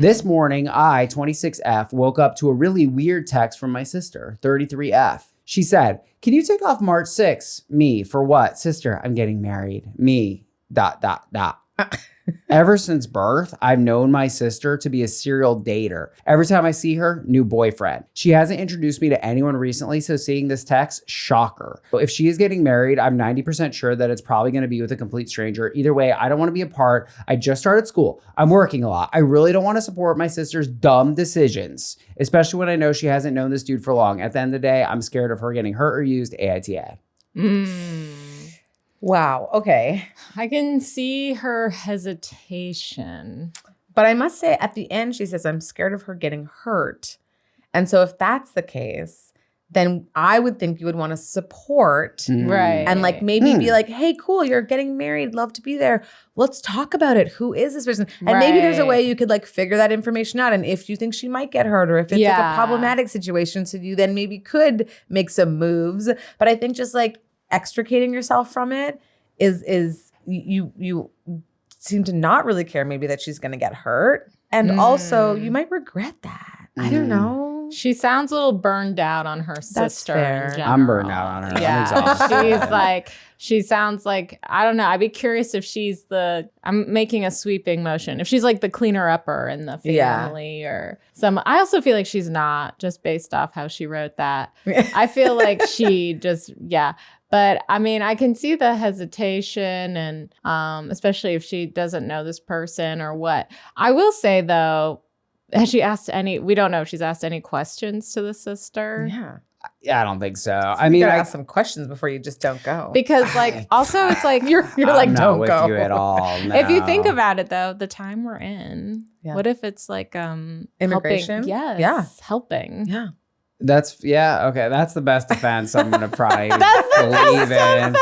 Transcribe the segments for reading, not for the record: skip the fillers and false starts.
This morning, I, 26F, woke up to a really weird text from my sister, 33F. She said, can you take off March 6th? Me, for what? Sister, I'm getting married. Me, ... Ever since birth, I've known my sister to be a serial dater. Every time I see her, new boyfriend. She hasn't introduced me to anyone recently, so seeing this text, shocker. If she is getting married, I'm 90% sure that it's probably going to be with a complete stranger. Either way, I don't want to be a part. I just started school. I'm working a lot. I really don't want to support my sister's dumb decisions, especially when I know she hasn't known this dude for long. At the end of the day, I'm scared of her getting hurt or used, AITA. Wow. Okay. I can see her hesitation. But I must say at the end, she says, I'm scared of her getting hurt. And so if that's the case, then I would think you would want to support. Right. And like maybe be like, hey, cool, you're getting married. Love to be there. Let's talk about it. Who is this person? And maybe there's a way you could like figure that information out. And if you think she might get hurt or if it's like a problematic situation, so you then maybe could make some moves. But I think just like extricating yourself from it is you seem to not really care maybe that she's going to get hurt. And also you might regret that. I don't know. She sounds a little burned out on her sister. In general. I'm burned out on her. Yeah. She sounds like, I don't know. I'd be curious if she's I'm making a sweeping motion. If she's like the cleaner upper in the family or I also feel like she's not, just based off how she wrote that. I feel like she just, But I mean, I can see the hesitation and especially if she doesn't know this person or what. I will say though, has she asked we don't know if she's asked any questions to the sister. Yeah, I don't think so. I mean, I ask some questions before you just don't go. Because like, also it's like, you're like, I'm don't not go. with you at all. No. If you think about it though, the time we're in, what if it's like immigration? Helping? Helping. Yeah. That's okay. That's the best defense I'm gonna probably That's the believe best in. defense.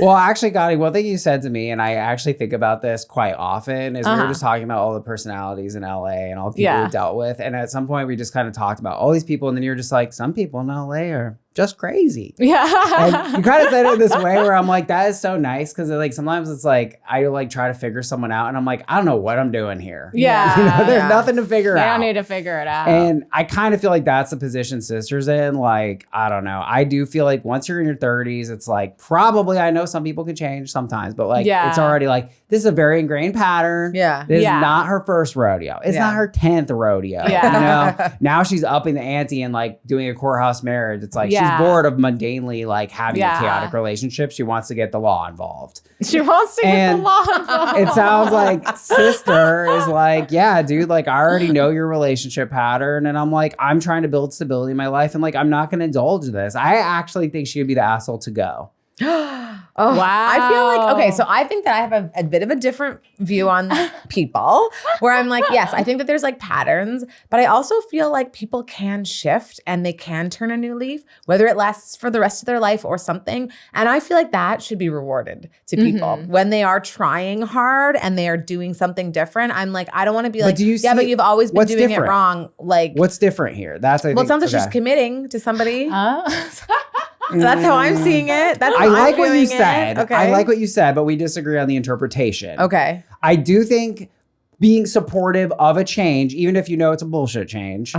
Well, actually, Gotti, one thing you said to me, and I actually think about this quite often, is we were just talking about all the personalities in LA and all the people we dealt with, and at some point we just kind of talked about all these people, and then you're just like, some people in LA are just crazy. Yeah. And you kind of said it in this way where I'm like, that is so nice, because like sometimes it's like I like try to figure someone out, and I'm like, I don't know what I'm doing here. Yeah. There's nothing to figure out. I don't need to figure it out. And I kind of feel like that's the position sister's in. Like, I don't know. I do feel like once you're in your 30s, it's like probably, I know some people can change sometimes, but like it's already like, this is a very ingrained pattern. Yeah. This is not her first rodeo. It's not her 10th rodeo. Yeah. You know? Now she's upping the ante and like doing a courthouse marriage. It's like she's bored of mundanely like having a chaotic relationship. She wants to get the law involved. She wants to get the law involved. It sounds like sister is like, yeah, dude, like I already know your relationship pattern. And I'm like, I'm trying to build stability in my life. And like, I'm not going to indulge this. I actually think she would be the asshole to go. Oh, wow. I feel like, okay, so I think that I have a bit of a different view on people where I'm like, yes, I think that there's like patterns, but I also feel like people can shift and they can turn a new leaf, whether it lasts for the rest of their life or something. And I feel like that should be rewarded to people when they are trying hard and they are doing something different. I'm like, I don't want to be like, but you've always been doing it wrong. Like, what's different here? That's it sounds like she's committing to somebody. That's how I'm seeing it. That's how I like what you said. Okay. I like what you said, but we disagree on the interpretation. Okay. I do think being supportive of a change, even if you know it's a bullshit change,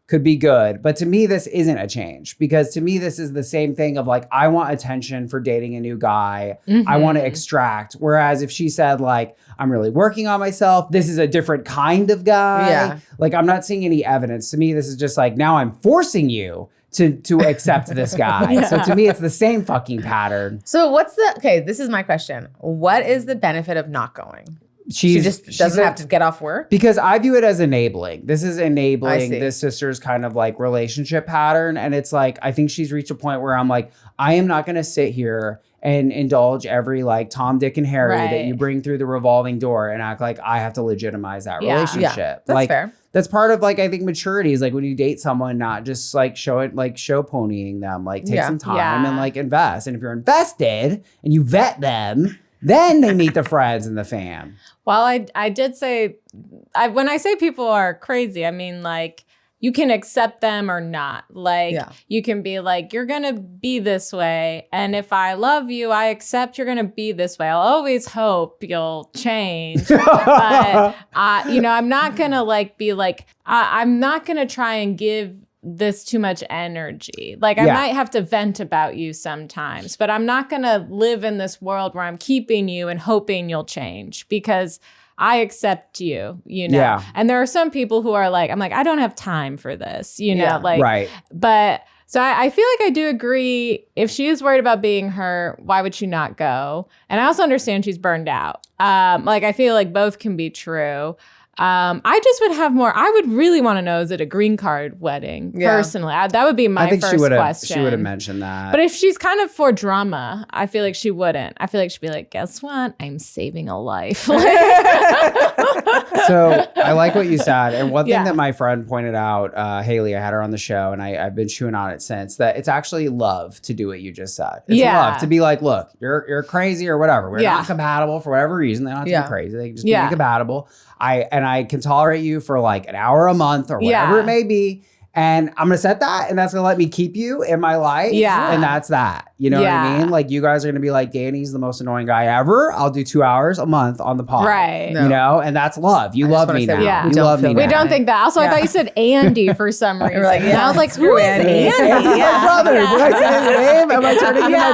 could be good. But to me, this isn't a change, because to me, this is the same thing of like, I want attention for dating a new guy. I want to extract. Whereas if she said like, I'm really working on myself, this is a different kind of guy. Yeah. Like, I'm not seeing any evidence. To me, this is just like, now I'm forcing you to accept this guy. So to me, it's the same fucking pattern. So this is my question. What is the benefit of not going? She just doesn't have to get off work? Because I view it as enabling. This is enabling this sister's kind of like relationship pattern. And it's like, I think she's reached a point where I'm like, I am not going to sit here and indulge every like Tom, Dick, and Harry that you bring through the revolving door and act like I have to legitimize that relationship. Yeah, that's fair. That's part of like, I think maturity is like when you date someone, not just like show ponying them, like take some time and like invest. And if you're invested and you vet them, then they meet the friends and the fam. Well, I did say, when I say people are crazy, I mean like, you can accept them or not. Like you can be like, you're going to be this way. And if I love you, I accept you're going to be this way. I'll always hope you'll change. But, I'm not going to like be like, I'm not going to try and give this too much energy. Like I might have to vent about you sometimes, but I'm not going to live in this world where I'm keeping you and hoping you'll change because I accept you, Yeah. And there are some people who are like, I'm like, I don't have time for this, Right. But so I feel like I do agree. If she is worried about being hurt, why would she not go? And I also understand she's burned out. Like I feel like both can be true. I just would have more. I would really want to know, is it a green card wedding? Personally, that would be my first question. She would have mentioned that. But if she's kind of for drama, I feel like she wouldn't. I feel like she'd be like, guess what? I'm saving a life. So I like what you said. And one thing that my friend pointed out, Haley, I had her on the show and I've been chewing on it since, that it's actually love to do what you just said. It's love to be like, look, you're crazy or whatever. We're not compatible for whatever reason. They don't have to be crazy. They can just be incompatible. I can tolerate you for like an hour a month or whatever it may be. And I'm going to set that, and that's going to let me keep you in my life. Yeah. And that's that. You know what I mean? Like, you guys are going to be like, Danny's the most annoying guy ever. I'll do 2 hours a month on the pod. Right. You know? And that's love. You love me now. You love me now. We don't think that. Also, I thought you said Andy for some reason. Like, and I was like, who is Andy? Andy's my brother. Did I say his name? Am I turning into my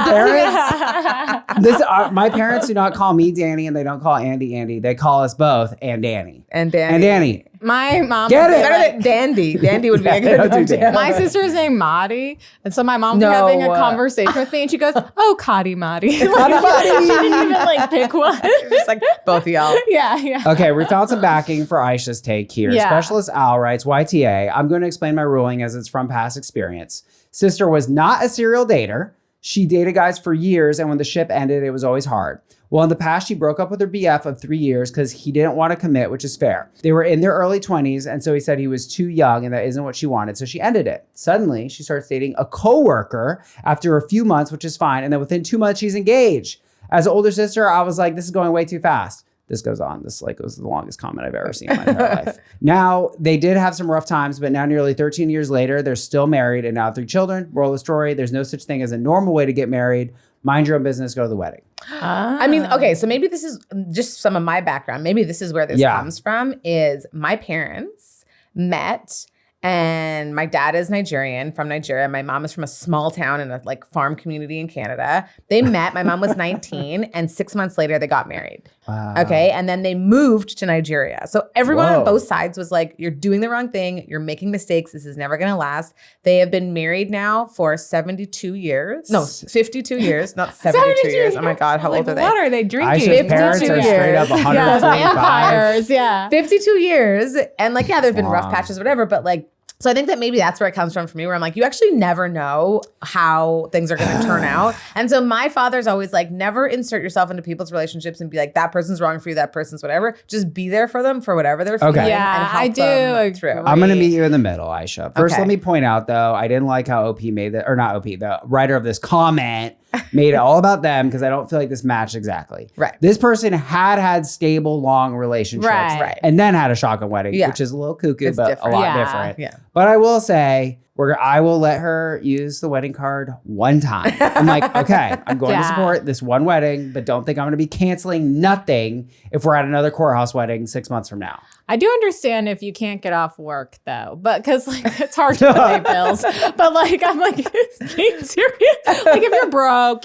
parents? My parents do not call me Danny, and they don't call Andy Andy. They call us both and Danny. And Danny. And Danny. My mom Get it? Better than Dandy. Dandy would be a good one. My sister's named Maddie. And so my mom was having a conversation with me and she goes, oh, Cotty Maddie. Like, she didn't even like pick one. Just like both of y'all. Yeah. Okay, we found some backing for Aisha's take here. Yeah. Specialist Al writes, YTA, I'm going to explain my ruling as it's from past experience. Sister was not a serial dater. She dated guys for years, and when the ship ended, it was always hard. Well, in the past, she broke up with her BF of 3 years because he didn't want to commit, which is fair. They were in their early 20s, and so he said he was too young and that isn't what she wanted, so she ended it. Suddenly, she starts dating a coworker after a few months, which is fine, and then within 2 months, she's engaged. As an older sister, I was like, this is going way too fast. This goes on. This was the longest comment I've ever seen in my entire life. Now, they did have some rough times, but now nearly 13 years later, they're still married and now 3 children. Moral of the story, there's no such thing as a normal way to get married. Mind your own business, go to the wedding. I mean, okay, so maybe this is just some of my background. Maybe this is where this comes from, is my parents met. And my dad is Nigerian, from Nigeria. My mom is from a small town in a like farm community in Canada. They met. My mom was 19, and 6 months later they got married. Wow. Okay, and then they moved to Nigeria. So everyone on both sides was like, "You're doing the wrong thing. You're making mistakes. This is never going to last." They have been married now for 72 years. No, 52 years, not 72 years. Oh my God, how old are they? What are they drinking? Aisha's parents are straight up 125. Vampires, 52 years. And like, yeah, there's been rough patches, whatever, but like, so I think that maybe that's where it comes from for me, where I'm like, you actually never know how things are going to turn out. And so my father's always like, never insert yourself into people's relationships and be like, that person's wrong for you, that person's whatever. Just be there for them for whatever they're feeling. Yeah, and help I do them through. I'm going to meet you in the middle, Aisha. First, Okay. let me point out, though, I didn't like how OP made that, or not OP, the writer of this comment made it all about them because I don't feel like this matched exactly. Right. This person had stable, long relationships Right. and then had a shotgun wedding, Yeah. which is a little cuckoo, It's but different. a lot Yeah. different. Yeah. But I will say, I will let her use the wedding card one time. I'm like, okay, I'm going to support this one wedding, but don't think I'm going to be canceling nothing if we're at another courthouse wedding 6 months from now. I do understand if you can't get off work though, but because like it's hard to pay bills. But like I'm like being serious. Like if you're broke,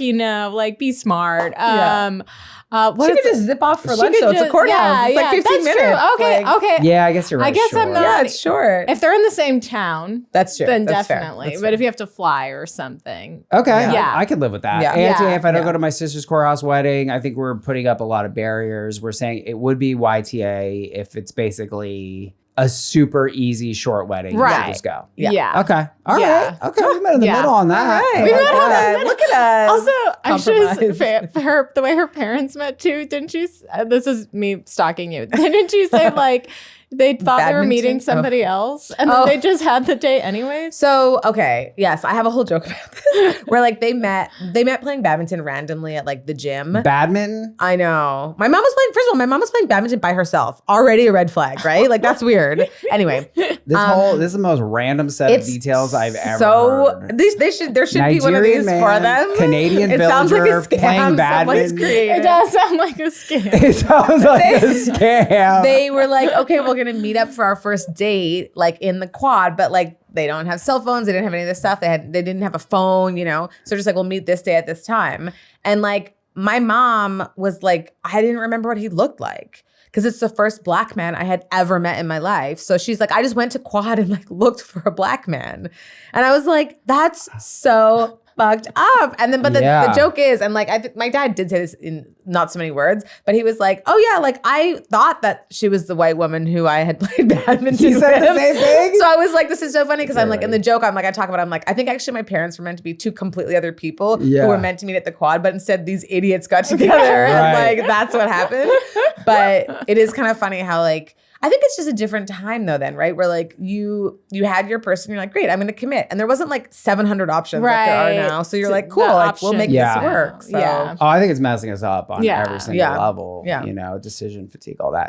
like be smart. She could just zip off for lunch, so it's a courthouse. It's like 15 minutes. True. Okay. Yeah, I guess you're right. I guess sure. I'm not. Yeah, it's short. If they're in the same town, That's true. then That's fair. definitely. That's But fair. if you have to fly or something, Okay, Yeah. I could live with that. Yeah. And today, Yeah. if I don't go to my sister's courthouse wedding, I think we're putting up a lot of barriers. We're saying it would be YTA if it's basically a super easy short wedding. You Right. can just go. yeah. Okay. All Yeah. right. Okay. We met in the Yeah. middle on that. All right. We met Look on at the us. Look at us. Also, Compromise. Aisha's the way her parents met too. Didn't you? This is me stalking you. Didn't you say like they thought they were Badminton? meeting somebody else, and then they just had the date anyways? So, okay. Yes, I have a whole joke about this where like they met playing badminton randomly at like the gym. Badminton? I know. My mom was playing, first of all, my mom was playing badminton by herself. Already a red flag, right? Like that's weird. Anyway, This is the most random set of details I've ever heard. There should be one of these for them. Canadian it sounds like a villager scam playing badminton. It does sound like a scam. It sounds like a scam. They were like, okay, we're gonna meet up for our first date, like in the quad, but like they don't have cell phones, they didn't have any of this stuff. They didn't have a phone, you know. So just like, we'll meet this day at this time. And like my mom was like, I didn't remember what he looked like, because it's the first black man I had ever met in my life. So she's like, I just went to quad and like looked for a black man. And I was like, that's so fucked up. And then, but the joke is, and like, I think my dad did say this in not so many words, but he was like, oh yeah, like I thought that she was the white woman who I had played badminton He said with. the same thing? So I was like, this is so funny, because I'm like, in the joke, I'm like, I talk about, I'm like, I think actually my parents were meant to be two completely other people who were meant to meet at the quad, but instead these idiots got together and like, that's what happened. But it is kind of funny how like, I think it's just a different time though then, right? Where like you had your person, you're like, great, I'm gonna commit. And there wasn't like 700 options like there are now. So you're like, cool, like we'll make this work. So. Oh, I think it's messing us up on every single Yeah. level. Yeah. You know, decision fatigue, all that.